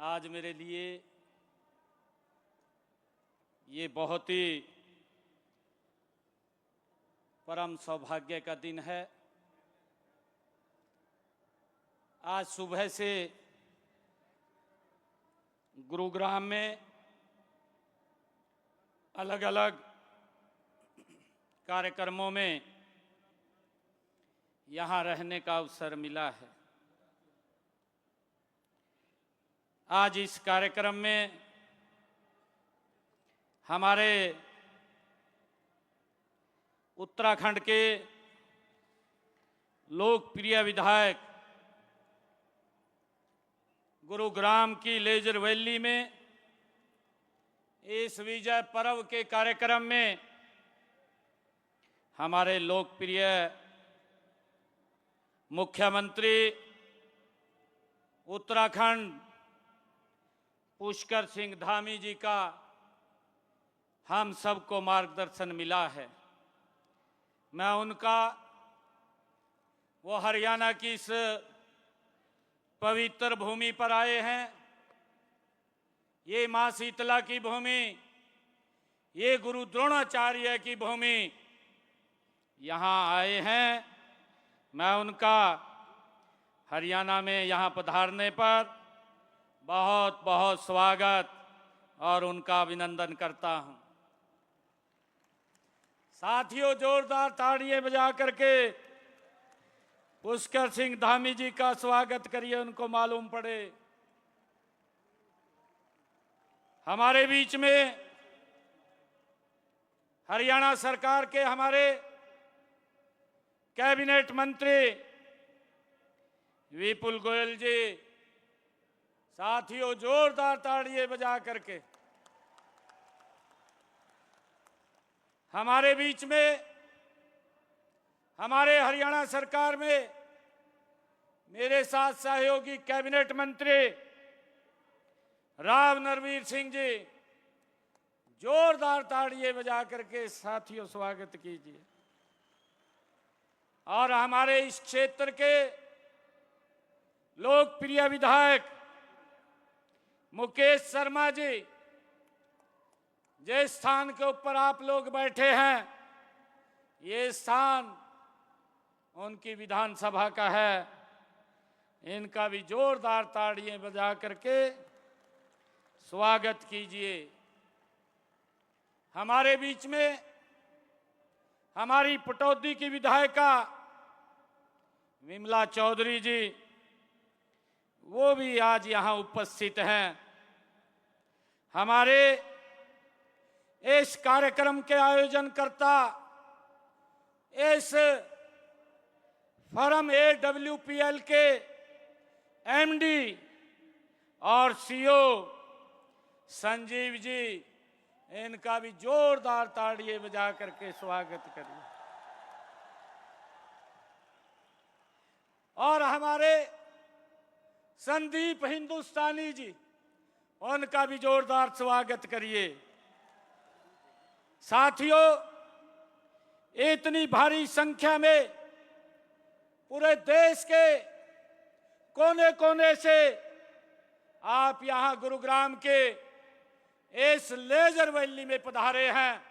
आज मेरे लिए ये बहुत ही परम सौभाग्य का दिन है। आज सुबह से गुरुग्राम में अलग अलग कार्यक्रमों में यहाँ रहने का अवसर मिला है। आज इस कार्यक्रम में हमारे उत्तराखंड के लोकप्रिय विधायक गुरुग्राम की लेजर वैली में इस विजय पर्व के कार्यक्रम में हमारे लोकप्रिय मुख्यमंत्री उत्तराखंड पुष्कर सिंह धामी जी का हम सबको मार्गदर्शन मिला है। मैं उनका वो हरियाणा की इस पवित्र भूमि पर आए हैं। ये मां शीतला की भूमि, ये गुरु द्रोणाचार्य की भूमि, यहाँ आए हैं। मैं उनका हरियाणा में यहाँ पधारने पर बहुत बहुत स्वागत और उनका अभिनंदन करता हूं। साथियों, जोरदार ताड़ियां बजा करके पुष्कर सिंह धामी जी का स्वागत करिए, उनको मालूम पड़े। हमारे बीच में हरियाणा सरकार के हमारे कैबिनेट मंत्री विपुल गोयल जी, साथियों जोरदार ताड़ियां बजा करके। हमारे बीच में हमारे हरियाणा सरकार में मेरे साथ सहयोगी कैबिनेट मंत्री राव नरवीर सिंह जी, जोरदार ताड़ियां बजा करके साथियों स्वागत कीजिए। और हमारे इस क्षेत्र के लोकप्रिय विधायक मुकेश शर्मा जी, जिस स्थान के ऊपर आप लोग बैठे हैं, ये स्थान उनकी विधानसभा का है। इनका भी जोरदार ताड़ियां बजा करके स्वागत कीजिए। हमारे बीच में हमारी पटौदी की विधायिका विमला चौधरी जी, वो भी आज यहाँ उपस्थित हैं। हमारे इस कार्यक्रम के आयोजनकर्ता, इस फर्म AWPL के MD और CEO संजीव जी, इनका भी जोरदार ताड़ियां बजा करके स्वागत करिए। और हमारे संदीप हिंदुस्तानी जी, उनका भी जोरदार स्वागत करिए। साथियों, इतनी भारी संख्या में पूरे देश के कोने कोने से आप यहां गुरुग्राम के इस लेजर वैली में पधारे हैं।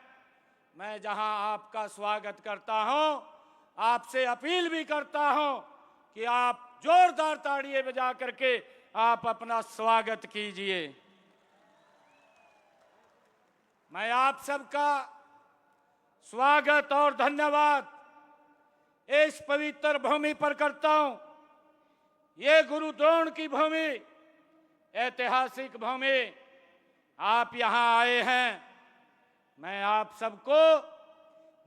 मैं जहां आपका स्वागत करता हूं, आपसे अपील भी करता हूं कि आप जोरदार ताड़ियां बजा करके आप अपना स्वागत कीजिए। मैं आप सबका स्वागत और धन्यवाद इस पवित्र भूमि पर करता हूं। ये गुरु द्रोण की भूमि, ऐतिहासिक भूमि, आप यहां आए हैं। मैं आप सबको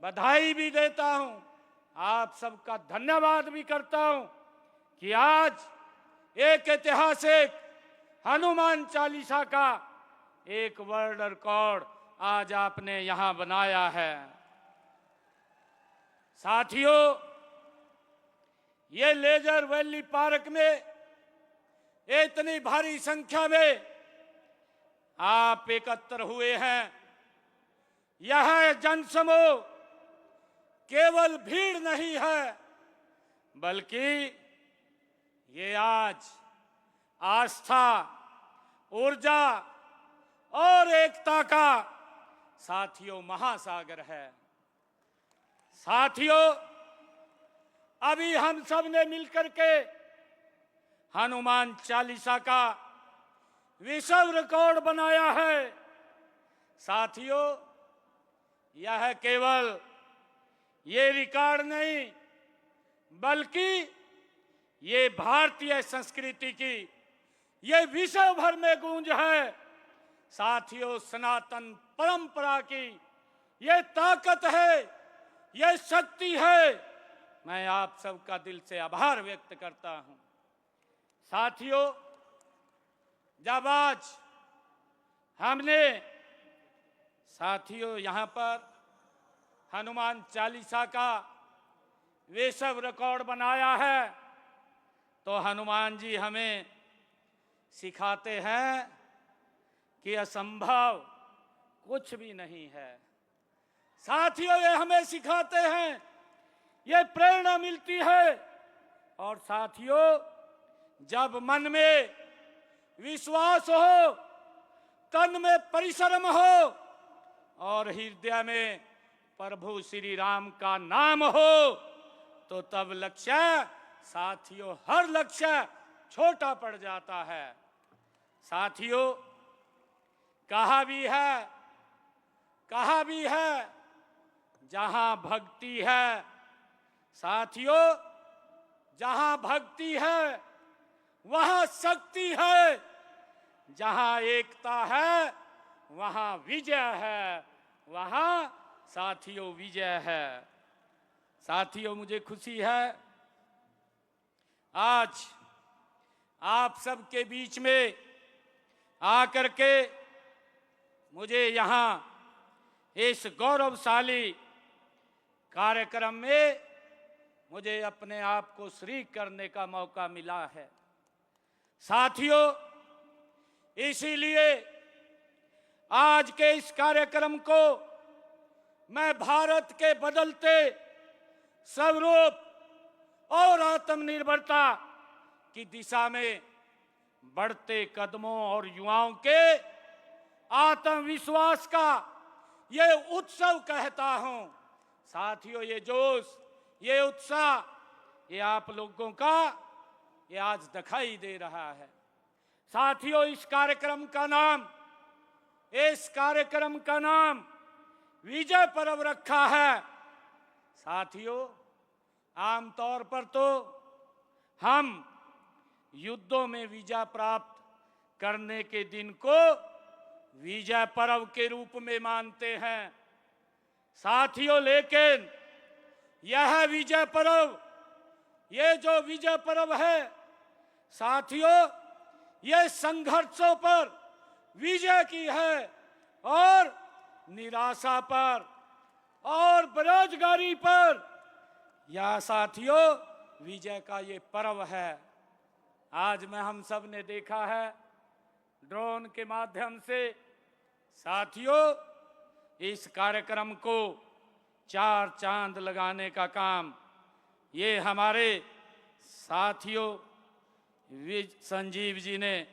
बधाई भी देता हूं, आप सबका धन्यवाद भी करता हूं कि आज एक ऐतिहासिक हनुमान चालीसा का एक वर्ल्ड रिकॉर्ड आज आपने यहां बनाया है। साथियों, ये लेजर वैली पार्क में इतनी भारी संख्या में आप एकत्र हुए हैं। यह जनसमूह केवल भीड़ नहीं है, बल्कि ये आज आस्था ऊर्जा और एकता का साथियों महासागर है। साथियों, अभी हम सब ने मिलकर के हनुमान चालीसा का विश्व रिकॉर्ड बनाया है। साथियों, यह केवल ये रिकॉर्ड नहीं बल्कि ये भारतीय संस्कृति की ये विश्व भर में गूंज है। साथियों, सनातन परंपरा की ये ताकत है, ये शक्ति है। मैं आप सबका दिल से आभार व्यक्त करता हूं। साथियों, जब आज हमने यहां पर हनुमान चालीसा का विश्व रिकॉर्ड बनाया है तो हनुमान जी हमें सिखाते हैं कि असंभव कुछ भी नहीं है। साथियों, ये हमें सिखाते हैं, ये प्रेरणा मिलती है। और साथियों, जब मन में विश्वास हो, तन में परिश्रम हो और हृदय में प्रभु श्री राम का नाम हो तो तब लक्ष्य, साथियों, हर लक्ष्य छोटा पड़ जाता है। साथियों, कहा भी है जहां भक्ति है, साथियों, जहां भक्ति है वहां शक्ति है, जहां एकता है वहां विजय है, वहां साथियों विजय है। साथियों, मुझे खुशी है आज आप सबके बीच में आकर के मुझे यहाँ इस गौरवशाली कार्यक्रम में मुझे अपने आप को शरीक करने का मौका मिला है। साथियों, इसीलिए आज के इस कार्यक्रम को मैं भारत के बदलते स्वरूप और आत्मनिर्भरता की दिशा में बढ़ते कदमों और युवाओं के आत्मविश्वास का ये उत्सव कहता हूं। साथियों, ये जोश, ये उत्साह, ये आप लोगों का ये आज दिखाई दे रहा है। साथियों, इस कार्यक्रम का नाम विजय पर्व रखा है। साथियों, आमतौर पर तो हम युद्धों में विजय प्राप्त करने के दिन को विजय पर्व के रूप में मानते हैं। साथियों, लेकिन यह विजय पर्व, ये जो विजय पर्व है साथियों, ये संघर्षों पर विजय की है और निराशा पर और बेरोजगारी पर यह साथियों विजय का ये पर्व है। आज में हम सब ने देखा है ड्रोन के माध्यम से साथियों इस कार्यक्रम को चार चांद लगाने का काम ये हमारे साथियों संजीव जी ने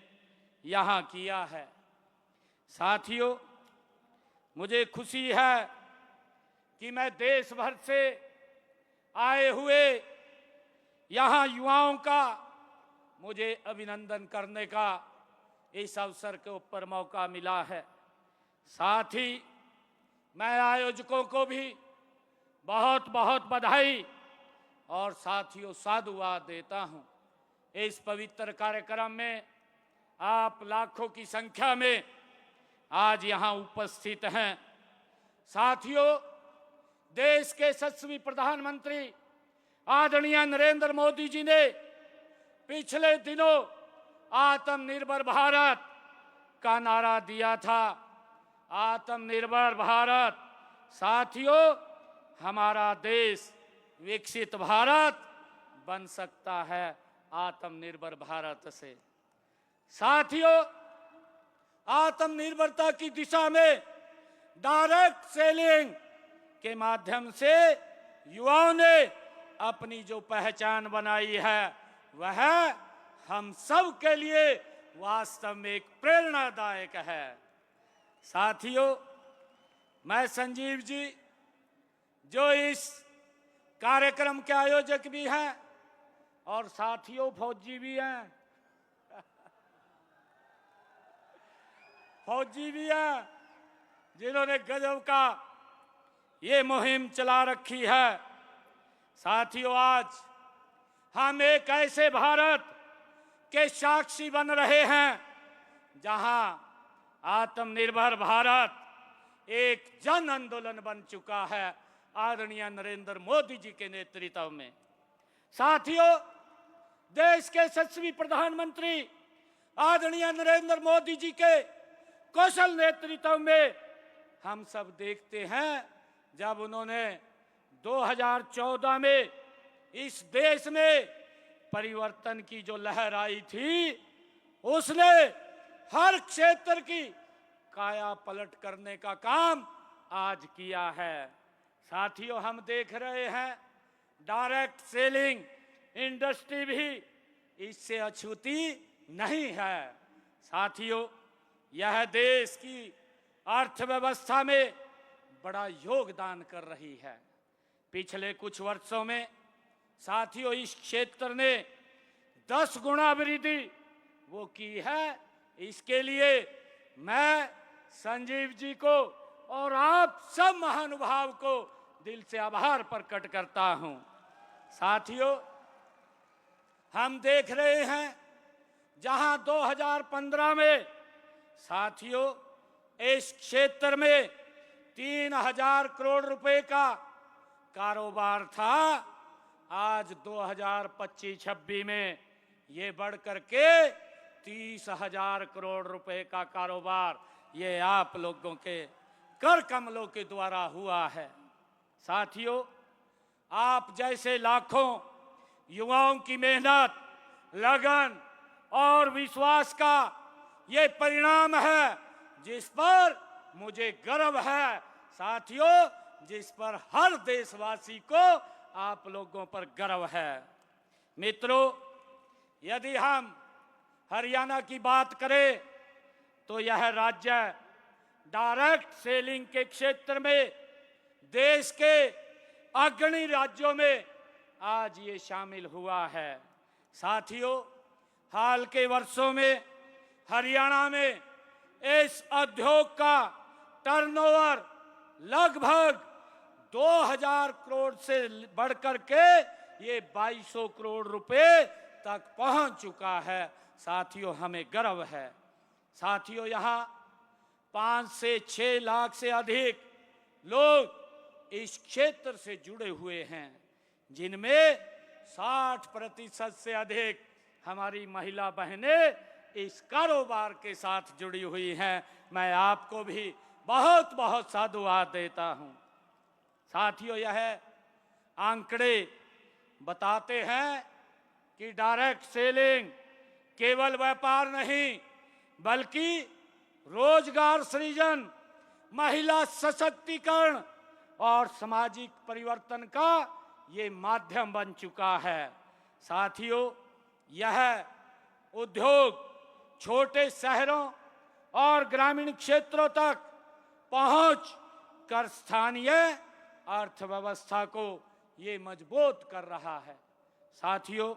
यहाँ किया है। साथियों, मुझे खुशी है कि मैं देश भर से आए हुए यहाँ युवाओं का मुझे अभिनंदन करने का इस अवसर के ऊपर मौका मिला है। साथ ही मैं आयोजकों को भी बहुत बहुत बधाई और साथियों साधुवाद देता हूं। इस पवित्र कार्यक्रम में आप लाखों की संख्या में आज यहां उपस्थित हैं। साथियों, देश के यशस्वी प्रधानमंत्री आदरणीय नरेंद्र मोदी जी ने पिछले दिनों आत्मनिर्भर भारत का नारा दिया था। आत्मनिर्भर भारत, साथियों, हमारा देश विकसित भारत बन सकता है आत्मनिर्भर भारत से। साथियों, आत्मनिर्भरता की दिशा में डायरेक्ट सेलिंग के माध्यम से युवाओं ने अपनी जो पहचान बनाई है वह हम सब के लिए वास्तव में एक प्रेरणादायक है। साथियों, मैं संजीव जी, जो इस कार्यक्रम के आयोजक भी हैं, और साथियों फौजी भी हैं, फौजी भी हैं, जिन्होंने गजब का ये मुहिम चला रखी है। साथियों, आज हम एक ऐसे भारत के साक्षी बन रहे हैं जहां आत्मनिर्भर भारत एक जन आंदोलन बन चुका है आदरणीय नरेंद्र मोदी जी के नेतृत्व में। साथियों, देश के यशस्वी प्रधानमंत्री आदरणीय नरेंद्र मोदी जी के कौशल नेतृत्व में हम सब देखते हैं, जब उन्होंने 2014 में इस देश में परिवर्तन की जो लहर आई थी, उसने हर क्षेत्र की काया पलट करने का काम आज किया है। साथियों, हम देख रहे हैं डायरेक्ट सेलिंग इंडस्ट्री भी इससे अछूती नहीं है। साथियों, यह देश की अर्थव्यवस्था में बड़ा योगदान कर रही है। पिछले कुछ वर्षों में साथियों, इस क्षेत्र ने 10 गुना वृद्धि वो की है। इसके लिए मैं संजीव जी को और आप सब महानुभाव को दिल से आभार प्रकट करता हूं। साथियों, हम देख रहे हैं जहां 2015 में साथियों इस क्षेत्र में 3000 करोड़ रुपए का कारोबार था, आज 2025-26 में ये बढ़ करके 30,000 करोड़ रुपए का कारोबार ये आप लोगों के कर कमलों के द्वारा हुआ है। साथियों, आप जैसे लाखों युवाओं की मेहनत, लगन और विश्वास का ये परिणाम है, जिस पर मुझे गर्व है। साथियों, जिस पर हर देशवासी को आप लोगों पर गर्व है। मित्रों, यदि हम हरियाणा की बात करें तो यह राज्य डायरेक्ट सेलिंग के क्षेत्र में देश के अग्रणी राज्यों में आज ये शामिल हुआ है। साथियों, हाल के वर्षों में हरियाणा में इस उद्योग का टर्नओवर लगभग 2000 करोड़ से बढ़कर के ये 2200 करोड़ रुपए तक पहुंच चुका है। साथियों, हमें गर्व है। साथियों, यहाँ 5 से 6 लाख से अधिक लोग इस क्षेत्र से जुड़े हुए हैं, जिनमें 60% से अधिक हमारी महिला बहनें इस कारोबार के साथ जुड़ी हुई हैं। मैं आपको भी बहुत बहुत साधुवाद देता हूं। साथियों, यह आंकड़े बताते हैं कि डायरेक्ट सेलिंग केवल व्यापार नहीं, बल्कि रोजगार सृजन, महिला सशक्तिकरण और सामाजिक परिवर्तन का ये माध्यम बन चुका है। साथियों, यह उद्योग छोटे शहरों और ग्रामीण क्षेत्रों तक पहुंच कर स्थानीय अर्थव्यवस्था को ये मजबूत कर रहा है। साथियों,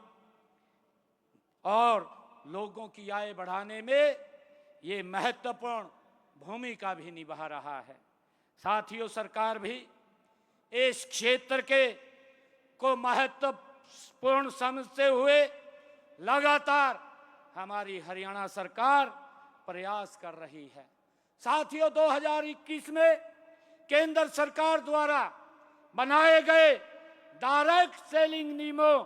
और लोगों की आय बढ़ाने में ये महत्वपूर्ण भूमिका भी निभा रहा है। साथियों, सरकार भी इस क्षेत्र के को महत्वपूर्ण समझते हुए लगातार हमारी हरियाणा सरकार प्रयास कर रही है। साथियों, 2021 में केंद्र सरकार द्वारा बनाए गए डायरेक्ट सेलिंग नियमों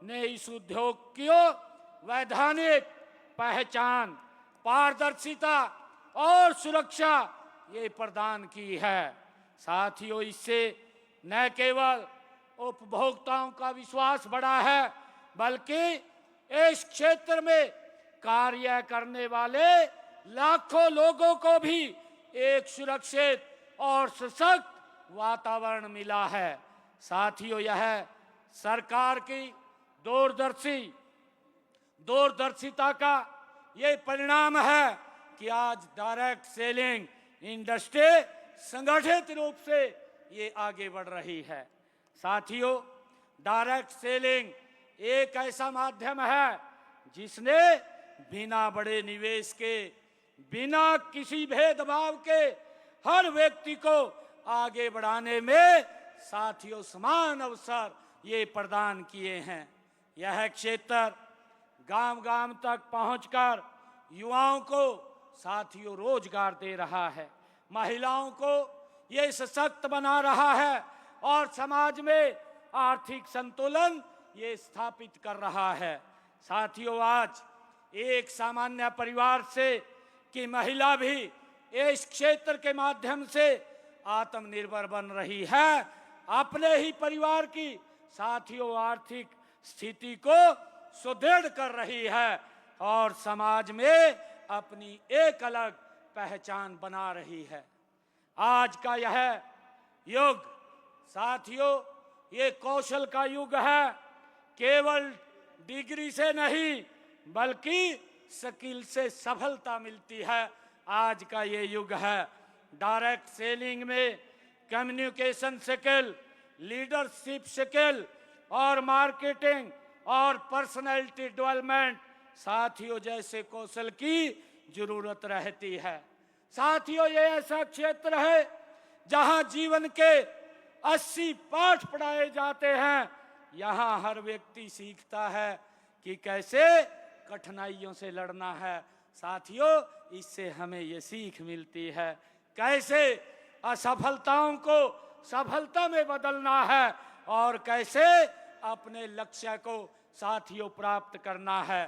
ने इस उद्योग की वैधानिक पहचान, पारदर्शिता और सुरक्षा ये प्रदान की है। साथियों, इससे न केवल उपभोक्ताओं का विश्वास बढ़ा है, बल्कि इस क्षेत्र में कार्य करने वाले लाखों लोगों को भी एक सुरक्षित और सशक्त वातावरण मिला है। साथियों, यह सरकार की दूरदर्शिता का ये परिणाम है कि आज डायरेक्ट सेलिंग इंडस्ट्री संगठित रूप से ये आगे बढ़ रही है। साथियों, डायरेक्ट सेलिंग एक ऐसा माध्यम है जिसने बिना बड़े निवेश के, बिना किसी भेदभाव के हर व्यक्ति को आगे बढ़ाने में साथियों समान अवसर ये प्रदान किए हैं। यह क्षेत्र गांव-गांव तक पहुंचकर युवाओं को साथियों रोजगार दे रहा है, महिलाओं को ये सशक्त बना रहा है और समाज में आर्थिक संतुलन ये स्थापित कर रहा है। साथियों, आज एक सामान्य परिवार से कि महिला भी इस क्षेत्र के माध्यम से आत्मनिर्भर बन रही है, अपने ही परिवार की साथियों आर्थिक स्थिति को सुदृढ़ कर रही है और समाज में अपनी एक अलग पहचान बना रही है। आज का यह युग साथियों ये कौशल का युग है, केवल डिग्री से नहीं बल्कि स्किल से सफलता मिलती है। आज का ये युग है। डायरेक्ट सेलिंग में कम्युनिकेशन स्किल, लीडरशिप स्किल और मार्केटिंग और पर्सनैलिटी डेवलपमेंट साथियों जैसे कौशल की जरूरत रहती है। साथियों, ये ऐसा क्षेत्र है जहां जीवन के 80 पाठ पढ़ाए जाते हैं। यहाँ हर व्यक्ति सीखता है कि कैसे कठिनाइयों से लड़ना है। साथियों, इससे हमें ये सीख मिलती है कैसे असफलताओं को सफलता में बदलना है और कैसे अपने लक्ष्य को साथियों प्राप्त करना है।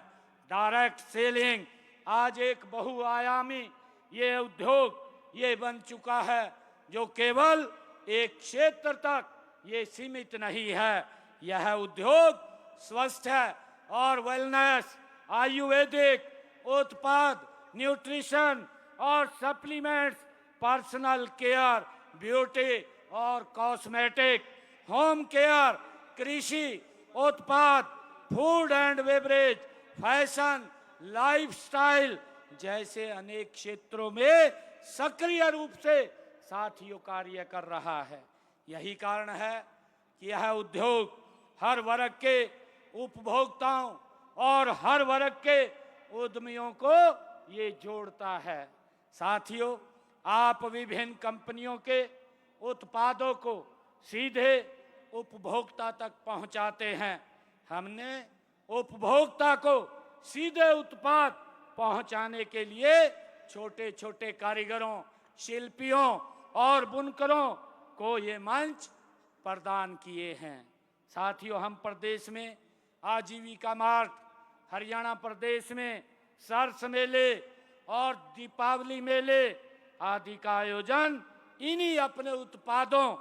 डायरेक्ट सेलिंग आज एक बहुआयामी ये उद्योग ये बन चुका है जो केवल एक क्षेत्र तक ये सीमित नहीं है। यह उद्योग स्वास्थ्य और वेलनेस, आयुर्वेदिक उत्पाद, न्यूट्रिशन और सप्लीमेंट्स, पर्सनल केयर, ब्यूटी और कॉस्मेटिक, होम केयर, कृषि उत्पाद, food and beverage, fashion, lifestyle जैसे अनेक क्षेत्रों में सक्रिय रूप से साथियों कार्य कर रहा है। यही कारण है कि यह उद्योग हर वर्ग के उपभोक्ताओं और हर वर्ग के उद्यमियों को ये जोड़ता है। साथियों, आप विभिन्न कंपनियों के उत्पादों को सीधे उपभोक्ता तक पहुंचाते हैं। हमने उपभोक्ता को सीधे उत्पाद पहुंचाने के लिए छोटे छोटे कारीगरों, शिल्पियों और बुनकरों को ये मंच प्रदान किए हैं। साथियों, हम प्रदेश में आजीविका मार्ट, हरियाणा प्रदेश में सरस मेले और दीपावली मेले आदि का आयोजन इन्हीं अपने उत्पादों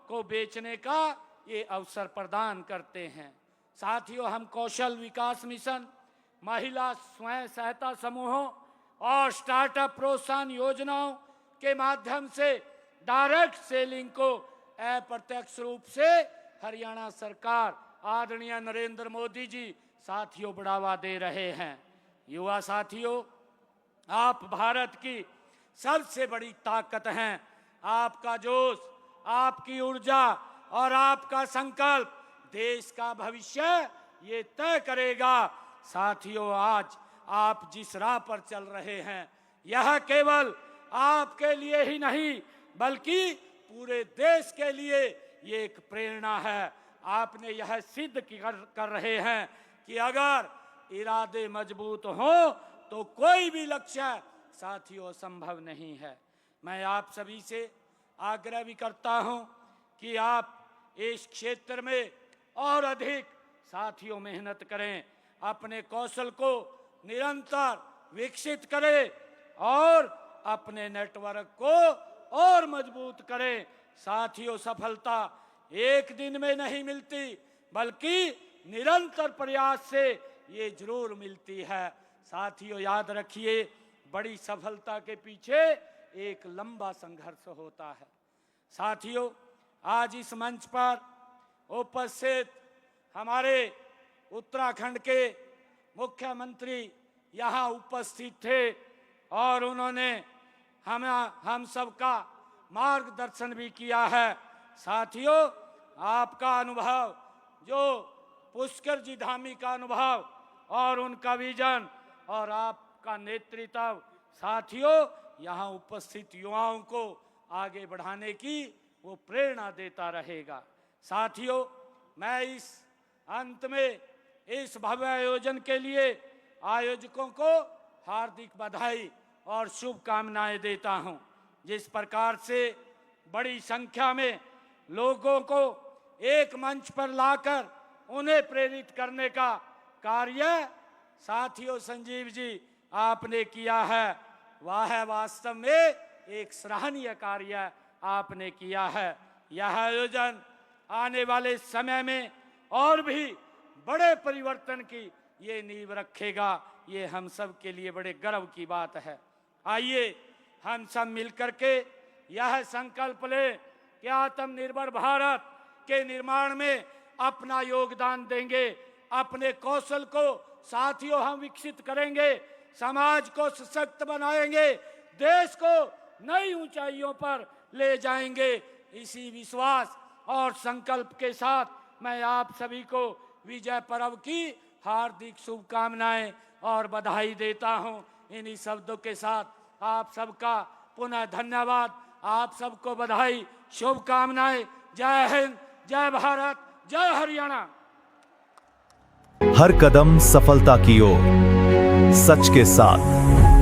को बेचने का ये अवसर प्रदान करते हैं। साथियों, हम कौशल विकास मिशन, महिला स्वयं सहायता समूहों और स्टार्टअप प्रोत्साहन योजनाओं के माध्यम से डायरेक्ट सेलिंग को अप्रत्यक्ष रूप से हरियाणा सरकार आदरणीय नरेंद्र मोदी जी साथियों बढ़ावा दे रहे हैं। युवा साथियों, आप भारत की सबसे बड़ी ताकत हैं। आपका जोश, आपकी ऊर्जा और आपका संकल्प देश का भविष्य ये तय करेगा। साथियों, आज आप जिस राह पर चल रहे हैं यह केवल आपके लिए ही नहीं बल्कि पूरे देश के लिए ये एक प्रेरणा है। आपने यह सिद्ध कर रहे हैं कि अगर इरादे मजबूत हों तो कोई भी लक्ष्य साथियों संभव नहीं है। मैं आप सभी से आग्रह भी करता हूं कि आप इस क्षेत्र में और अधिक साथियों मेहनत करें, अपने कौशल को निरंतर विकसित करें और अपने नेटवर्क को और मजबूत करें। साथियों, सफलता एक दिन में नहीं मिलती बल्कि निरंतर प्रयास से ये जरूर मिलती है। साथियों, याद रखिए, बड़ी सफलता के पीछे एक लंबा संघर्ष होता है। साथियों, आज इस मंच पर उपस्थित हमारे उत्तराखंड के मुख्यमंत्री यहाँ उपस्थित थे और उन्होंने हम सबका मार्गदर्शन भी किया है। साथियों, आपका अनुभव, जो पुष्कर जी धामी का अनुभव और उनका विजन और आपका नेतृत्व, साथियों, यहाँ उपस्थित युवाओं को आगे बढ़ाने की वो प्रेरणा देता रहेगा। साथियों, मैं इस अंत में इस भव्य आयोजन के लिए आयोजकों को हार्दिक बधाई और शुभकामनाएं देता हूं। जिस प्रकार से बड़ी संख्या में लोगों को एक मंच पर लाकर उन्हें प्रेरित करने का कार्य साथियों संजीव जी आपने किया है, वह वास्तव में एक सराहनीय कार्य आपने किया है। यह आयोजन आने वाले समय में और भी बड़े परिवर्तन की ये नींव रखेगा। ये हम सब के लिए बड़े गर्व की बात है। आइए हम सब मिलकर के यह संकल्प लें कि आत्मनिर्भर भारत के निर्माण में अपना योगदान देंगे। अपने कौशल को साथियों हम विकसित करेंगे, समाज को सशक्त बनाएंगे, देश को नई ऊंचाइयों पर ले जाएंगे। इसी विश्वास और संकल्प के साथ मैं आप सभी को विजय पर्व की हार्दिक शुभकामनाएं और बधाई देता हूं। इन्हीं शब्दों के साथ आप सबका पुनः धन्यवाद, आप सबको बधाई, शुभकामनाएं। जय हिंद, जय भारत, जय हरियाणा। हर कदम सफलता की ओर, सच के साथ।